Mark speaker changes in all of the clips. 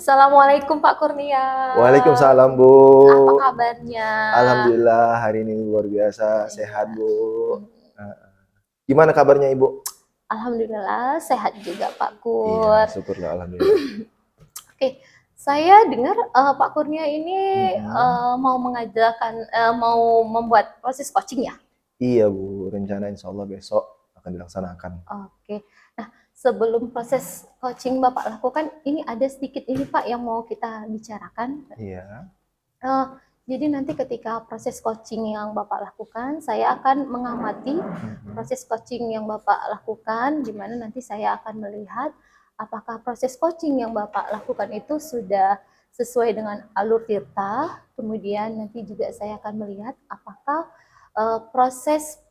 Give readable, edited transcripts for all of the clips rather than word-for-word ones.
Speaker 1: Assalamualaikum Pak Kurnia.
Speaker 2: Waalaikumsalam, Bu.
Speaker 1: Apa kabarnya?
Speaker 2: Alhamdulillah hari ini luar biasa, sehat,
Speaker 1: Iya.
Speaker 2: Bu. Gimana kabarnya, Ibu?
Speaker 1: Alhamdulillah sehat juga Pak
Speaker 2: Iya,
Speaker 1: Kur.
Speaker 2: syukurlah alhamdulillah.
Speaker 1: Oke, saya dengar Pak Kurnia ini mau mau membuat proses coaching ya?
Speaker 2: Iya, Bu. Rencana insya Allah besok akan dilaksanakan.
Speaker 1: Oke. Nah, sebelum proses coaching Bapak lakukan, ini ada sedikit ini Pak yang mau kita bicarakan.
Speaker 2: Iya.
Speaker 1: Jadi nanti ketika proses coaching yang Bapak lakukan, saya akan mengamati proses coaching yang Bapak lakukan, di mana nanti saya akan melihat apakah proses coaching yang Bapak lakukan itu sudah sesuai dengan alur tirta. Kemudian nanti juga saya akan melihat apakah proses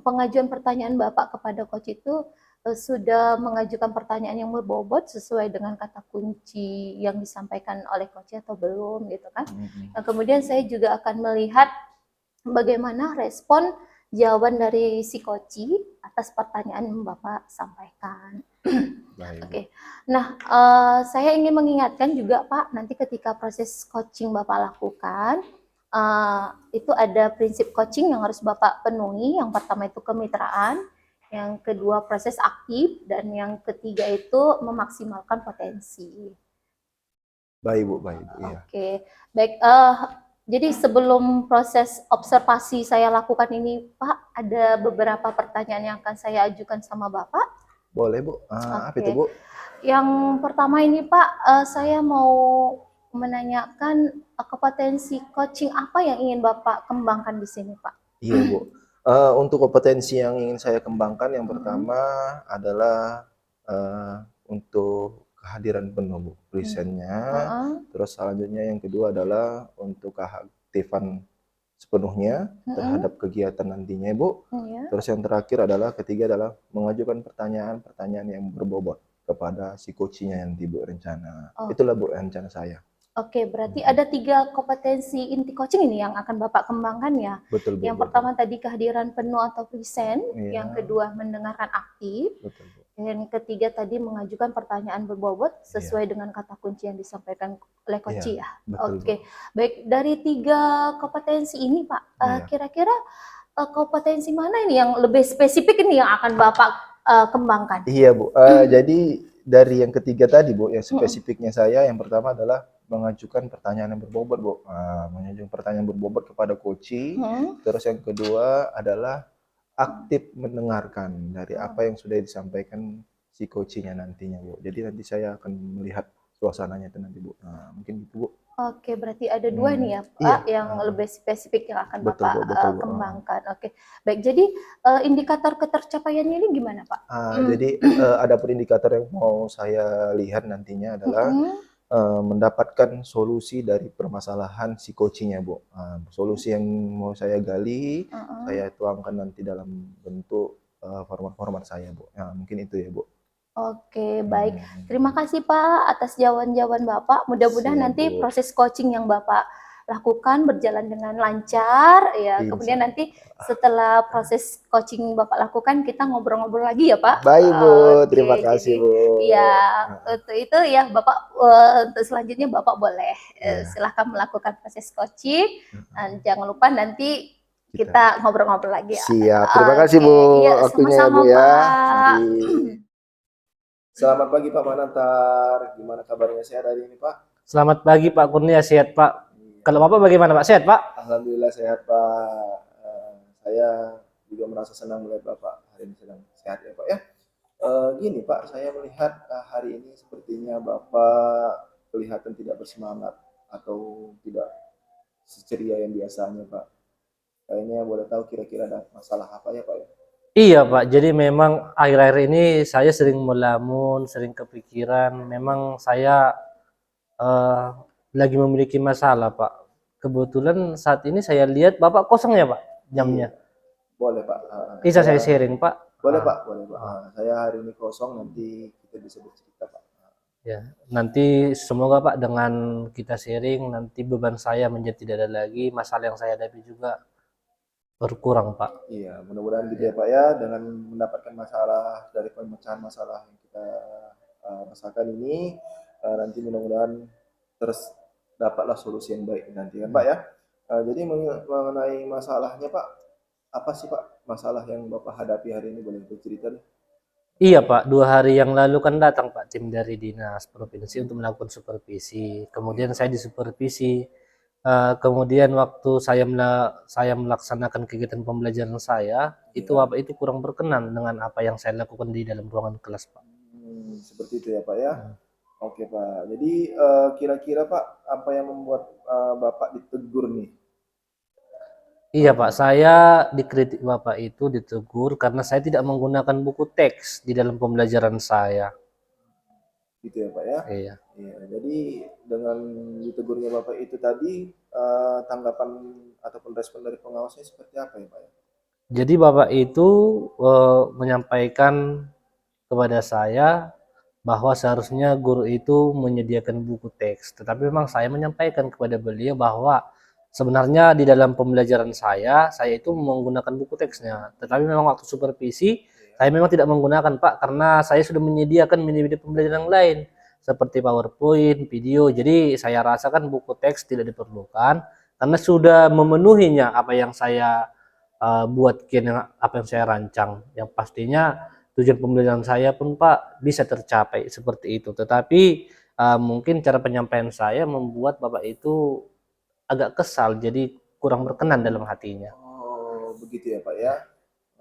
Speaker 1: pengajuan pertanyaan Bapak kepada coach itu sudah mengajukan pertanyaan yang berbobot sesuai dengan kata kunci yang disampaikan oleh coach atau belum gitu kan. Nah, kemudian saya juga akan melihat bagaimana respon jawaban dari si coach atas pertanyaan yang Bapak sampaikan. Oke. Nah, saya ingin mengingatkan juga Pak, nanti ketika proses coaching Bapak lakukan, itu ada prinsip coaching yang harus Bapak penuhi. Yang pertama itu kemitraan, yang kedua proses aktif, dan yang ketiga itu memaksimalkan potensi.
Speaker 2: Baik, Bu, baik, Bu. Iya.
Speaker 1: Oke, baik. Jadi sebelum proses observasi saya lakukan ini, Pak, ada beberapa pertanyaan yang akan saya ajukan sama Bapak.
Speaker 2: Boleh, Bu. Apa itu, Bu?
Speaker 1: Yang pertama ini, Pak, saya mau menanyakan kompetensi coaching apa yang ingin Bapak kembangkan di sini, Pak?
Speaker 2: Iya, Bu. Untuk kompetensi yang ingin saya kembangkan, yang pertama adalah untuk kehadiran penuh, Bu, presentnya. Terus selanjutnya yang kedua adalah untuk keaktifan sepenuhnya terhadap kegiatan nantinya, Bu. Terus yang terakhir adalah ketiga adalah mengajukan pertanyaan-pertanyaan yang berbobot kepada si coachnya nanti, Bu, rencana. Itulah, Bu, rencana saya.
Speaker 1: Oke, berarti ada 3 kompetensi inti coaching ini yang akan Bapak kembangkan ya.
Speaker 2: Betul, Bu.
Speaker 1: Yang pertama tadi kehadiran penuh atau present, yang kedua mendengarkan aktif,
Speaker 2: Betul, Bu.
Speaker 1: dan ketiga tadi mengajukan pertanyaan berbobot sesuai dengan kata kunci yang disampaikan oleh coach ya.
Speaker 2: Betul,
Speaker 1: Oke, baik, dari 3 kompetensi ini Pak, kira-kira kompetensi mana ini yang lebih spesifik ini yang akan Bapak kembangkan?
Speaker 2: Iya, Bu. Jadi dari yang ketiga tadi, Bu, yang spesifiknya saya yang pertama adalah mengajukan pertanyaan yang berbobot, Bu. Mengajukan pertanyaan berbobot kepada coach. Terus yang kedua adalah aktif mendengarkan dari apa yang sudah disampaikan si coachnya nantinya, Bu. Jadi nanti saya akan melihat suasananya itu nanti, Bu. Mungkin gitu, Bu.
Speaker 1: Oke, berarti ada 2 nih ya, Pak, yang lebih spesifik yang akan Bapak kembangkan. Oke, baik. Jadi indikator ketercapaiannya ini gimana, Pak?
Speaker 2: Jadi ada indikator yang mau saya lihat nantinya adalah mendapatkan solusi dari permasalahan si coachnya, Bu. Solusi yang mau saya gali, saya tuangkan nanti dalam bentuk format-format saya, Bu. Mungkin itu ya, Bu.
Speaker 1: Oke, baik. Terima kasih Pak atas jawaban-jawaban Bapak. Mudah-mudahan nanti proses coaching yang Bapak lakukan berjalan dengan lancar ya. Kemudian nanti setelah proses coaching Bapak lakukan kita ngobrol-ngobrol lagi ya Pak.
Speaker 2: Baik, Bu. Terima kasih, Bu.
Speaker 1: Iya, untuk itu ya Bapak untuk selanjutnya Bapak boleh silahkan melakukan proses coaching. Dan jangan lupa nanti kita ngobrol-ngobrol lagi ya.
Speaker 2: Siap. Terima kasih, Bu.
Speaker 1: Iya,
Speaker 2: Waktunya ya, Bu,
Speaker 1: sama-sama,
Speaker 2: ya.
Speaker 1: Pak.
Speaker 2: Selamat pagi Pak Manantar, gimana kabarnya, sehat hari ini Pak?
Speaker 3: Selamat pagi Pak Kurnia, sehat Pak. Kalau Bapak bagaimana Pak, sehat Pak?
Speaker 2: Alhamdulillah sehat Pak. Saya juga merasa senang melihat Bapak hari ini sedang sehat ya Pak ya. Gini Pak, saya melihat hari ini sepertinya Bapak kelihatan tidak bersemangat atau tidak seceria yang biasanya Pak. Kayaknya boleh tahu kira-kira ada masalah apa ya Pak ya?
Speaker 3: Iya Pak, jadi memang akhir-akhir ini saya sering melamun, sering kepikiran. Memang saya lagi memiliki masalah Pak. Kebetulan saat ini saya lihat Bapak kosong ya Pak jamnya.
Speaker 2: Boleh Pak.
Speaker 3: Bisa saya sharing Pak?
Speaker 2: Boleh Pak, boleh Pak. Saya hari ini kosong, nanti kita bisa bercerita Pak.
Speaker 3: Ya, nanti semoga Pak dengan kita sharing nanti beban saya menjadi tidak ada lagi, masalah yang saya hadapi juga berkurang Pak.
Speaker 2: Iya, mudah-mudahan gitu ya Pak ya, dengan mendapatkan masalah dari pemecahan masalah yang kita rasakan ini, nanti mudah-mudahan terus dapatlah solusi yang baik nanti kan Pak ya. Jadi mengenai masalahnya Pak, apa sih Pak masalah yang Bapak hadapi hari ini, boleh bercerita deh?
Speaker 3: Iya Pak, 2 hari yang lalu kan datang Pak tim dari dinas provinsi untuk melakukan supervisi.
Speaker 2: Iya
Speaker 3: Kemudian
Speaker 2: Pak.
Speaker 3: saya disupervisi. Kemudian waktu saya melaksanakan kegiatan pembelajaran saya, itu
Speaker 2: Iya.
Speaker 3: Bapak itu kurang berkenan dengan apa yang saya lakukan di dalam ruangan kelas Pak.
Speaker 2: Seperti itu ya Pak ya. Oke Pak. Jadi kira-kira Pak, apa yang membuat Bapak ditegur nih?
Speaker 3: Iya Pak, saya dikritik Bapak itu ditegur karena saya tidak menggunakan buku teks di dalam pembelajaran saya.
Speaker 2: Gitu ya Pak ya.
Speaker 3: Iya.
Speaker 2: Iya. Jadi dengan ditegurnya Bapak itu tadi, tanggapan ataupun respon dari pengawasnya seperti apa ya Pak ya?
Speaker 3: Jadi Bapak itu menyampaikan kepada saya bahwa seharusnya guru itu menyediakan buku teks. Tetapi memang saya menyampaikan kepada beliau bahwa sebenarnya di dalam pembelajaran saya itu menggunakan buku teksnya. Tetapi memang waktu supervisi, saya memang tidak menggunakan Pak, karena saya sudah menyediakan media-media pembelajaran yang lain, seperti PowerPoint, video. Jadi saya rasakan buku teks tidak diperlukan, karena sudah memenuhinya apa yang saya buat apa yang saya rancang. Yang pastinya tujuan pembelajaran saya pun Pak bisa tercapai seperti itu. Tetapi mungkin cara penyampaian saya membuat Bapak itu agak kesal, jadi kurang berkenan dalam hatinya.
Speaker 2: Oh, begitu ya Pak ya.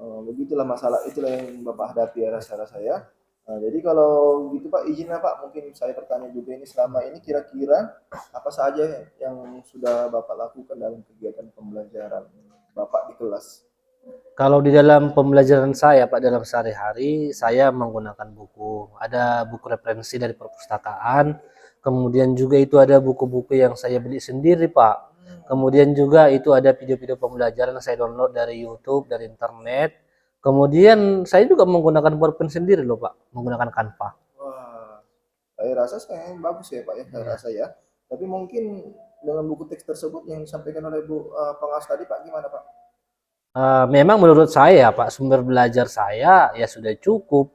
Speaker 2: Begitulah masalah, itulah yang Bapak hadapi ya rasa-rasa ya. Jadi kalau gitu Pak, izinnya Pak, mungkin saya bertanya juga ini, selama ini kira-kira apa saja yang sudah Bapak lakukan dalam kegiatan pembelajaran Bapak di kelas?
Speaker 3: Kalau di dalam pembelajaran saya Pak, dalam sehari-hari saya menggunakan buku. Ada buku referensi dari perpustakaan, kemudian juga itu ada buku-buku yang saya beli sendiri Pak. Kemudian juga itu ada video-video pembelajaran yang saya download dari YouTube, dari internet. Kemudian saya juga menggunakan PowerPoint sendiri loh Pak, menggunakan Canva.
Speaker 2: Wah, saya rasa saya bagus ya Pak ya, saya
Speaker 3: Iya.
Speaker 2: rasa ya. Tapi mungkin dengan buku teks tersebut yang disampaikan oleh Bu pengawas tadi Pak, gimana Pak?
Speaker 3: Memang menurut saya Pak, sumber belajar saya ya sudah cukup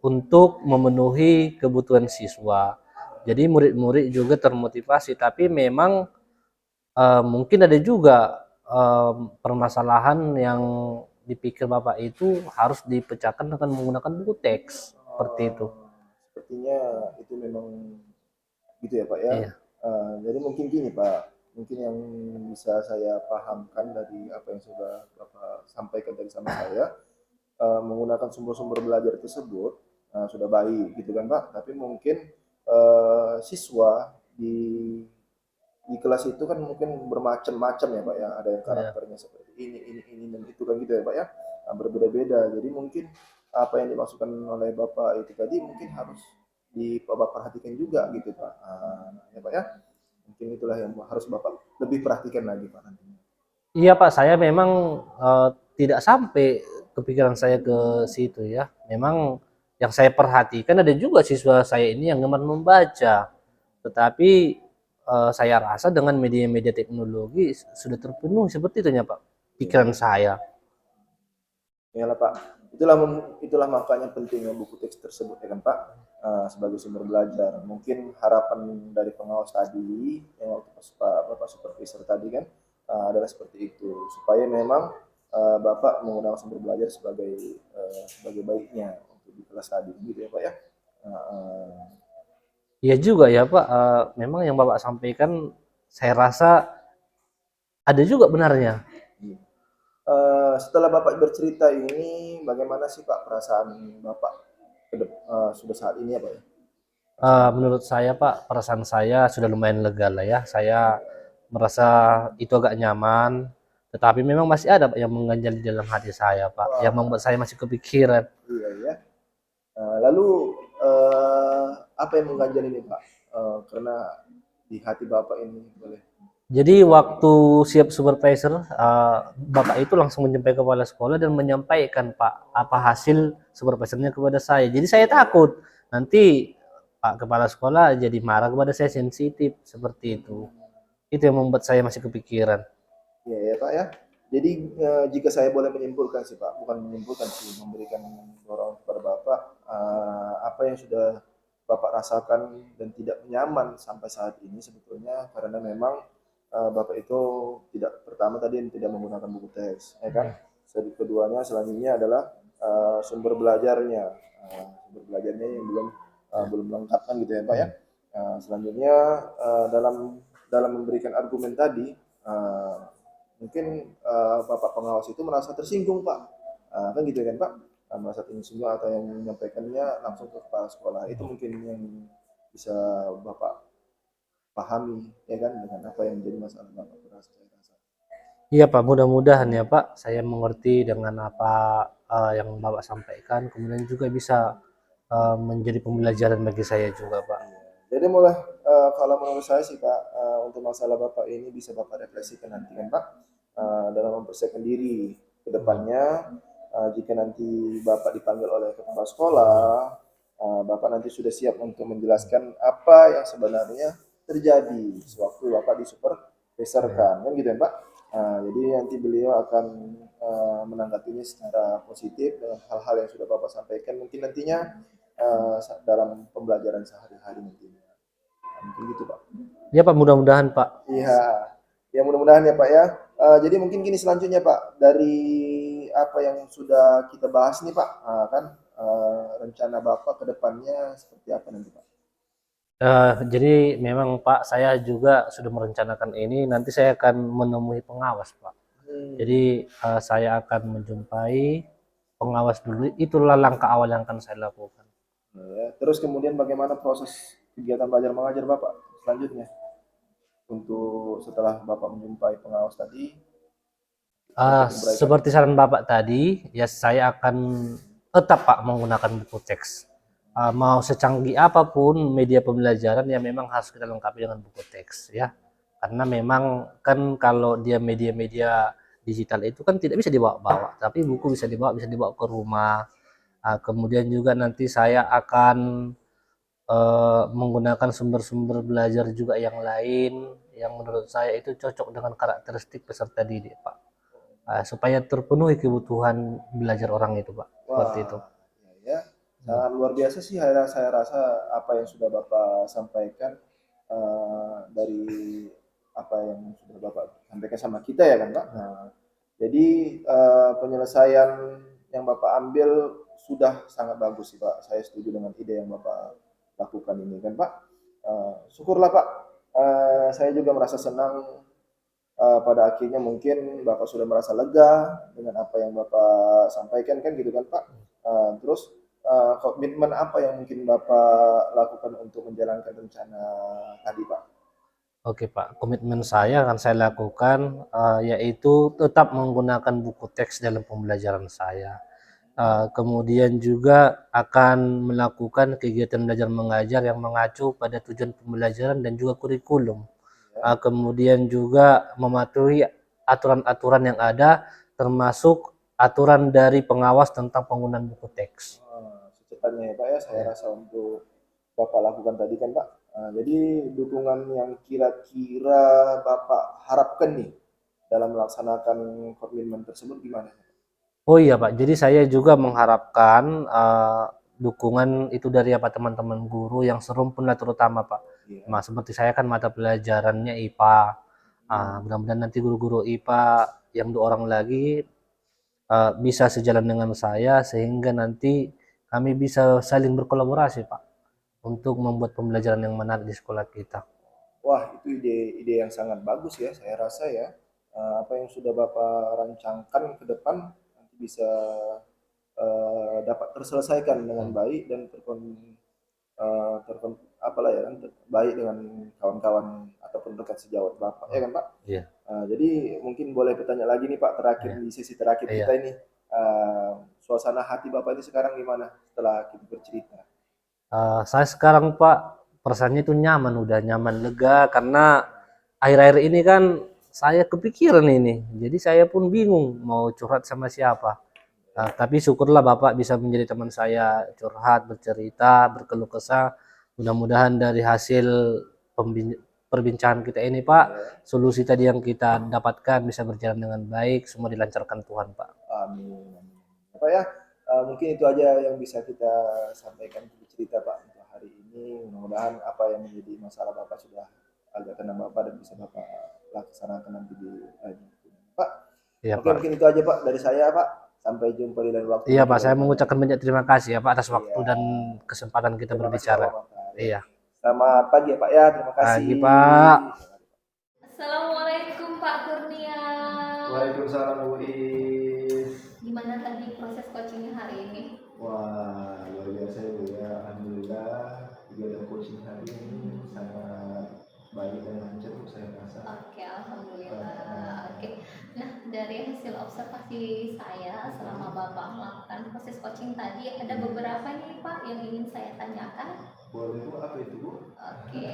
Speaker 3: untuk memenuhi kebutuhan siswa. Jadi murid-murid juga termotivasi, tapi memang mungkin ada juga permasalahan yang dipikir Bapak itu harus dipecahkan dengan menggunakan buku teks seperti itu.
Speaker 2: Sepertinya itu memang gitu ya Pak ya.
Speaker 3: Iya.
Speaker 2: Jadi mungkin gini Pak, mungkin yang bisa saya pahamkan dari apa yang sudah Bapak sampaikan tadi sama saya, menggunakan sumber-sumber belajar tersebut sudah baik gitu kan Pak. Tapi mungkin siswa di kelas itu kan mungkin bermacam-macam ya Pak ya. Ada yang
Speaker 3: Iya.
Speaker 2: karakternya seperti ini dan itu kan gitu ya Pak ya. Berbeda-beda. Jadi mungkin apa yang dimaksudkan oleh Bapak itu tadi mungkin harus Bapak perhatikan juga gitu Pak. Ya Pak ya. Mungkin itulah yang harus Bapak lebih perhatikan lagi Pak nantinya.
Speaker 3: Iya Pak, saya memang tidak sampai kepikiran saya ke situ ya. Memang yang saya perhatikan ada juga siswa saya ini yang gemar membaca. Tetapi saya rasa dengan media-media teknologi sudah terpenuhi seperti itu ya Pak, pikiran saya.
Speaker 2: Ya lah Pak. Itulah makanya pentingnya buku teks tersebut ya kan Pak. Sebagai sumber belajar. Mungkin harapan dari pengawas tadi yang waktu Bapak supervisor tadi kan adalah seperti itu, supaya memang Bapak menggunakan sumber belajar sebagai baiknya untuk di kelas tadi gitu ya Pak ya. Uh,
Speaker 3: Iya juga ya Pak, memang yang Bapak sampaikan saya rasa ada juga benarnya.
Speaker 2: Setelah Bapak bercerita ini, bagaimana sih Pak perasaan Bapak sudah saat ini ya Pak ya?
Speaker 3: Menurut saya Pak, perasaan saya sudah lumayan lega lah ya. Saya merasa itu agak nyaman, tetapi memang masih ada Pak yang mengganjal di dalam hati saya Pak, yang membuat saya masih kepikiran.
Speaker 2: Iya ya. Lalu apa yang mengganjal ini Pak? Karena di hati Bapak ini boleh.
Speaker 3: Jadi waktu siap supervisor, Bapak itu langsung menjumpai kepala sekolah dan menyampaikan Pak apa hasil supervisornya kepada saya. Jadi saya takut nanti Pak kepala sekolah jadi marah kepada saya, sensitif seperti itu. Itu yang membuat saya masih kepikiran.
Speaker 2: Iya ya Pak ya. Jadi jika saya boleh menyimpulkan sih Pak, bukan menyimpulkan sih, memberikan dorongan kepada Bapak, apa yang sudah Bapak rasakan dan tidak nyaman sampai saat ini sebetulnya karena memang Bapak itu pertama tadi tidak menggunakan buku teks, ya kan? Keduanya selanjutnya adalah sumber belajarnya, yang belum lengkap kan gitu ya Pak ya. Selanjutnya dalam memberikan argumen tadi, mungkin Bapak pengawas itu merasa tersinggung Pak, kan gitu kan Pak, merasa tersinggung atau yang menyampaikannya langsung ke kepala sekolah. Itu mungkin yang bisa Bapak pahami ya kan dengan apa yang menjadi masalah Bapak berasa saya rasa.
Speaker 3: Iya Pak, mudah-mudahan ya Pak, saya mengerti dengan apa yang Bapak sampaikan, kemudian juga bisa menjadi pembelajaran bagi saya juga Pak.
Speaker 2: Jadi mulai kalau menurut saya sih Pak, untuk masalah Bapak ini bisa Bapak refleksikan nanti kan Pak, dalam mempersiapkan diri ke depannya. Jika nanti Bapak dipanggil oleh kepala sekolah, Bapak nanti sudah siap untuk menjelaskan apa yang sebenarnya terjadi sewaktu Bapak disupervisorkan, kan gitu ya Pak. Jadi nanti beliau akan menanggapinya secara positif dengan hal-hal yang sudah Bapak sampaikan mungkin nantinya dalam pembelajaran sehari-hari nantinya. Mungkin gitu Pak.
Speaker 3: Ya Pak, mudah-mudahan Pak.
Speaker 2: Iya, ya mudah-mudahan ya Pak ya. Jadi mungkin gini selanjutnya Pak, dari apa yang sudah kita bahas nih Pak, kan rencana Bapak ke depannya seperti apa nanti Pak?
Speaker 3: Jadi memang Pak, saya juga sudah merencanakan ini, nanti saya akan menemui pengawas Pak. Jadi saya akan menjumpai pengawas dulu, itulah langkah awal yang akan saya lakukan.
Speaker 2: Ya. Terus kemudian bagaimana proses kegiatan belajar mengajar Bapak selanjutnya? Untuk setelah Bapak menjumpai pengawas tadi,
Speaker 3: Seperti saran Bapak tadi, ya saya akan tetap Pak menggunakan buku teks. Mau secanggih apapun media pembelajaran ya memang harus kita lengkapi dengan buku teks ya. Karena memang kan kalau dia media-media digital itu kan tidak bisa dibawa-bawa, tapi buku bisa dibawa ke rumah. Kemudian juga nanti saya akan menggunakan sumber-sumber belajar juga yang lain yang menurut saya itu cocok dengan karakteristik peserta didik Pak. Supaya terpenuhi kebutuhan belajar orang itu Pak. Seperti itu.
Speaker 2: Ya, sangat luar biasa sih saya rasa apa yang sudah Bapak sampaikan dari apa yang sudah Bapak sampaikan sama kita ya kan Pak. Jadi penyelesaian yang Bapak ambil sudah sangat bagus sih Pak. Saya setuju dengan ide yang Bapak lakukan ini kan Pak. Syukurlah Pak. Saya juga merasa senang pada akhirnya mungkin Bapak sudah merasa lega dengan apa yang Bapak sampaikan kan gitu kan Pak. Terus komitmen apa yang mungkin Bapak lakukan untuk menjalankan rencana tadi Pak?
Speaker 3: Oke Pak, komitmen saya akan saya lakukan yaitu tetap menggunakan buku teks dalam pembelajaran saya. Kemudian juga akan melakukan kegiatan belajar mengajar yang mengacu pada tujuan pembelajaran dan juga kurikulum. Kemudian juga mematuhi aturan-aturan yang ada, termasuk aturan dari pengawas tentang penggunaan buku teks.
Speaker 2: Secepatnya ya Pak ya, saya rasa untuk Bapak lakukan tadi kan Pak. Jadi dukungan yang kira-kira Bapak harapkan nih dalam melaksanakan komitmen tersebut gimana?
Speaker 3: Oh iya Pak, jadi saya juga mengharapkan dukungan itu dari apa teman-teman guru yang serumpun lah terutama Pak. Nah, seperti saya kan mata pelajarannya IPA. Mudah-mudahan nanti guru-guru IPA yang 2 orang lagi bisa sejalan dengan saya sehingga nanti kami bisa saling berkolaborasi Pak untuk membuat pembelajaran yang menarik di sekolah kita.
Speaker 2: Wah, itu ide yang sangat bagus ya, saya rasa ya. Apa yang sudah Bapak rancangkan ke depan nanti bisa dapat terselesaikan dengan baik dan apalah ya, baik dengan kawan-kawan ataupun rekan sejawat Bapak, ya kan Pak?
Speaker 3: Iya.
Speaker 2: Jadi mungkin boleh bertanya lagi nih Pak, terakhir di sesi terakhir kita ini, suasana hati Bapak ini sekarang gimana setelah kita bercerita?
Speaker 3: Saya sekarang Pak perasaannya itu nyaman, udah nyaman lega karena akhir-akhir ini kan saya kepikiran ini, jadi saya pun bingung mau curhat sama siapa. Tapi syukurlah Bapak bisa menjadi teman saya curhat, bercerita, berkeluh kesah. Mudah-mudahan dari hasil perbincangan kita ini Pak, solusi tadi yang kita dapatkan bisa berjalan dengan baik, semua dilancarkan Tuhan Pak.
Speaker 2: Amin. Pak ya, mungkin itu aja yang bisa kita sampaikan cerita Pak untuk hari ini. mudah-mudahan apa yang menjadi masalah Bapak sudah agak tenang Bapak dan bisa Bapak laksanakan nanti di lain waktu. Pak,
Speaker 3: Iya
Speaker 2: oke
Speaker 3: Pak.
Speaker 2: mungkin itu aja Pak dari saya Pak. Sampai jumpa di lain waktu.
Speaker 3: Iya Pak, saya mengucapkan banyak terima kasih ya Pak atas waktu
Speaker 2: Iya.
Speaker 3: dan kesempatan kita
Speaker 2: Terima kasih
Speaker 3: berbicara.
Speaker 2: Bapak.
Speaker 3: Iya.
Speaker 2: Selamat pagi ya Pak ya. Terima kasih.
Speaker 3: Pagi Pak.
Speaker 1: Assalamualaikum Pak Kurnia.
Speaker 2: Waalaikumsalam Bu Is.
Speaker 1: Gimana tadi proses coachingnya hari ini?
Speaker 2: Wah, luar biasa ya Bu ya. Alhamdulillah kegiatan coaching hari ini sangat baik dan lancar Bu saya rasa.
Speaker 1: Oke, alhamdulillah. Oke. Nah, dari hasil observasi saya selama Bapak melakukan proses coaching tadi, ada beberapa nih Pak yang ingin saya tanyakan.
Speaker 2: Boleh Bu, apa itu Bu?
Speaker 1: Oke.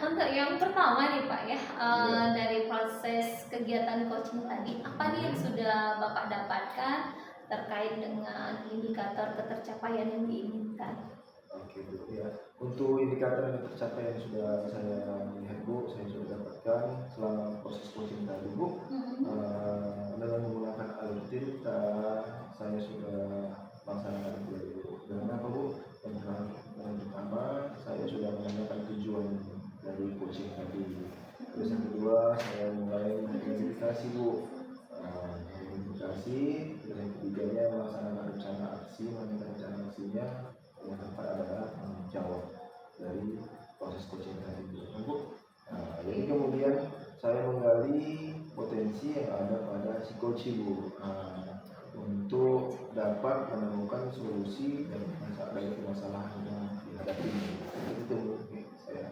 Speaker 1: Untuk yang pertama nih Pak ya, dari proses kegiatan coaching tadi, apa nih yang sudah Bapak dapatkan terkait dengan indikator ketercapaian yang diinginkan?
Speaker 2: Oke Bu ya. Untuk indikator yang tercapai yang sudah saya lihat Bu, saya sudah dapatkan selama proses coaching tadi Bu. Dengan menggunakan alur cerita, saya sudah melaksanakan itu. Dan apa Bu? Yang pertama, saya sudah menanyakan tujuan dari coaching tadi. Terus yang kedua, saya mulai mengidentifikasi Bu. Mengidentifikasi, dan yang ketiganya melaksanakan rencana aksi, rencana aksinya yang keempat adalah menjawab dari proses coaching tadi Bu. Jadi kemudian saya menggali potensi yang ada pada si coach Bu, untuk dapat menemukan solusi dari permasalahan yang dihadapi. Itu mungkin saya.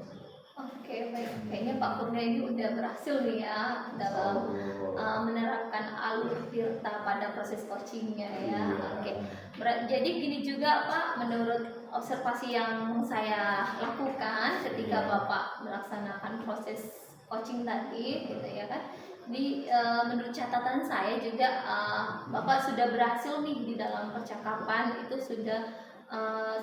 Speaker 2: Oke,
Speaker 1: baik. Kayaknya Pak Kurnia ini udah berhasil nih ya dalam menerapkan alur Tirta pada proses coachingnya ya. Oke. Jadi gini juga Pak, menurut observasi yang saya lakukan ketika Bapak melaksanakan proses coaching tadi, gitu ya kan. Menurut catatan saya juga Bapak sudah berhasil nih di dalam percakapan itu sudah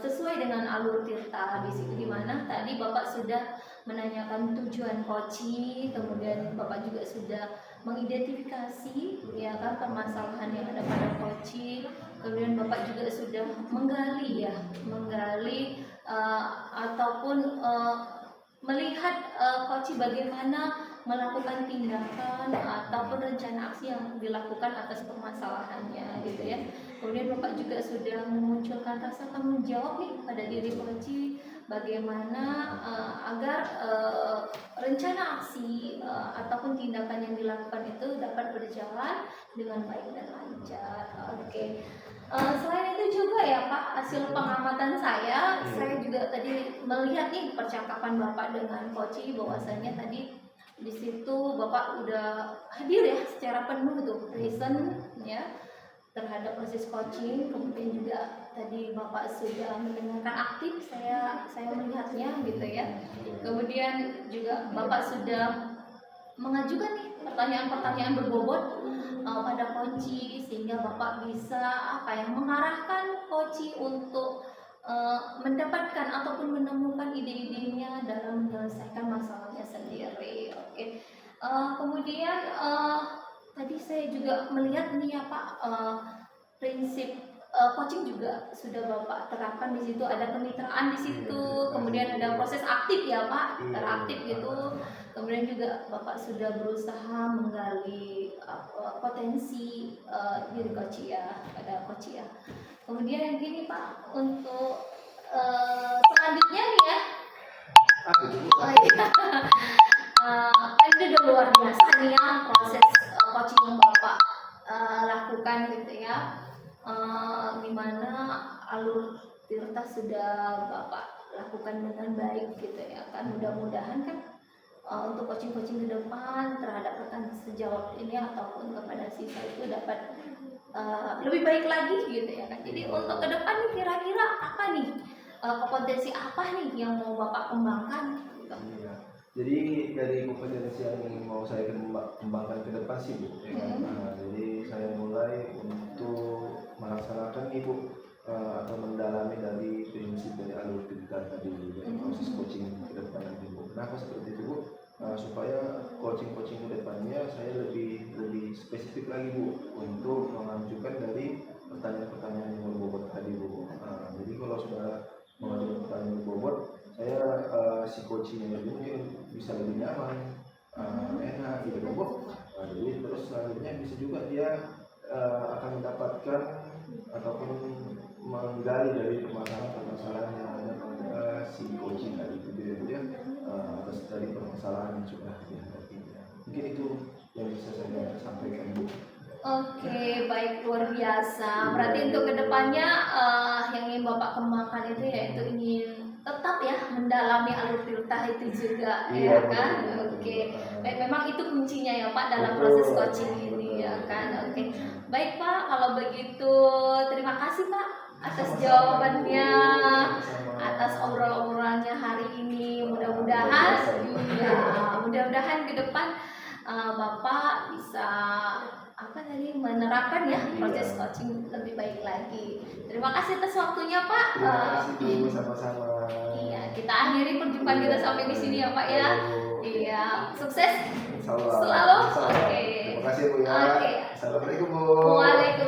Speaker 1: sesuai dengan alur Tirta di situ, dimana tadi Bapak sudah menanyakan tujuan coaching, kemudian Bapak juga sudah mengidentifikasi ya kan permasalahan yang ada pada coaching, kemudian Bapak juga sudah menggali ataupun melihat coaching bagaimana melakukan tindakan ataupun rencana aksi yang dilakukan atas permasalahannya gitu ya. Kemudian Bapak juga sudah memunculkan rasa tanggung jawab nih pada diri coaching, bagaimana agar rencana aksi ataupun tindakan yang dilakukan itu dapat berjalan dengan baik dan lancar. Oke. Selain itu juga ya Pak, hasil pengamatan saya juga tadi melihat nih percakapan Bapak dengan coaching, bahwasanya tadi di situ Bapak udah hadir ya secara penuh tuh, present ya terhadap proses coaching. Kemudian juga tadi Bapak sudah mendengarkan aktif, saya melihatnya gitu ya. Kemudian juga Bapak sudah mengajukan nih pertanyaan-pertanyaan berbobot pada coaching, sehingga Bapak bisa mengarahkan coaching untuk mendapatkan ataupun menemukan ide-idenya dalam menyelesaikan masalahnya sendiri. Oke. Kemudian tadi saya juga melihat nih ya Pak, prinsip coaching juga sudah Bapak terapkan di situ, ada kemitraan di situ, kemudian ada proses aktif ya Pak, interaktif gitu. Kemudian juga Bapak sudah berusaha menggali potensi diri coaching ya, pada coaching ya. Kemudian yang gini Pak, untuk selanjutnya nih ya, kan itu udah luar biasa nih ya proses coaching yang Bapak lakukan gitu ya, dimana alur Tirta sudah Bapak lakukan dengan baik gitu ya kan. Mudah-mudahan kan untuk coaching-coaching ke depan terhadap pertanyaan sejawab ini ataupun kepada siswa itu dapat lebih baik lagi gitu ya kan. Jadi untuk ke depan nih kira-kira apa nih kompetensi apa nih yang mau Bapak kembangkan gitu.
Speaker 2: Jadi dari kompetensi yang mau saya kembangkan ke depan sih Bu ya kan? Jadi saya mulai untuk melaksanakan Ibu atau mendalami dari prinsip dari alur Tirta tadi dari proses coaching ke depan nanti Bu. Kenapa seperti itu Bu? Supaya coaching ke depannya saya lebih spesifik lagi Bu untuk mengajukan dari pertanyaan-pertanyaan yang berbobot tadi Bu. Jadi kalau sudah mengajukan pertanyaan si coachingnya jadi mungkin bisa lebih nyaman, enak gitu kan, Bu. Jadi terus selanjutnya bisa juga dia akan mendapatkan ataupun menggali dari permasalahan-permasalahan yang ada pada si coaching tadi itu dia atas dari permasalahan yang sudah dihadapinya. Mungkin itu yang bisa saya sampaikan, Bu.
Speaker 1: Oke, baik, luar biasa. Berarti untuk kedepannya yang ingin Bapak kembangkan itu yaitu ingin tetap ya mendalami alur tiltah itu juga, ya kan? Oke, baik, memang itu kuncinya ya Pak dalam proses coaching ini, ya kan? Oke, baik Pak, kalau begitu terima kasih Pak atas jawabannya, atas obrol-obrolannya hari ini. Mudah-mudahan, ya, mudah-mudahan ke depan Bapak bisa menerapkan ya proses coaching lebih baik lagi. Terima kasih atas waktunya Pak.
Speaker 2: Terima kasih Bu, sama-sama.
Speaker 1: Iya, kita akhiri perjumpaan kita sampai di sini ya Pak ya. Iya, sukses
Speaker 2: Insyaallah.
Speaker 1: selalu.
Speaker 2: Insyaallah.
Speaker 1: Oke.
Speaker 2: Terima kasih Bu ya.
Speaker 1: Oke.
Speaker 2: Assalamualaikum Bu.
Speaker 1: Waalaikumsalam.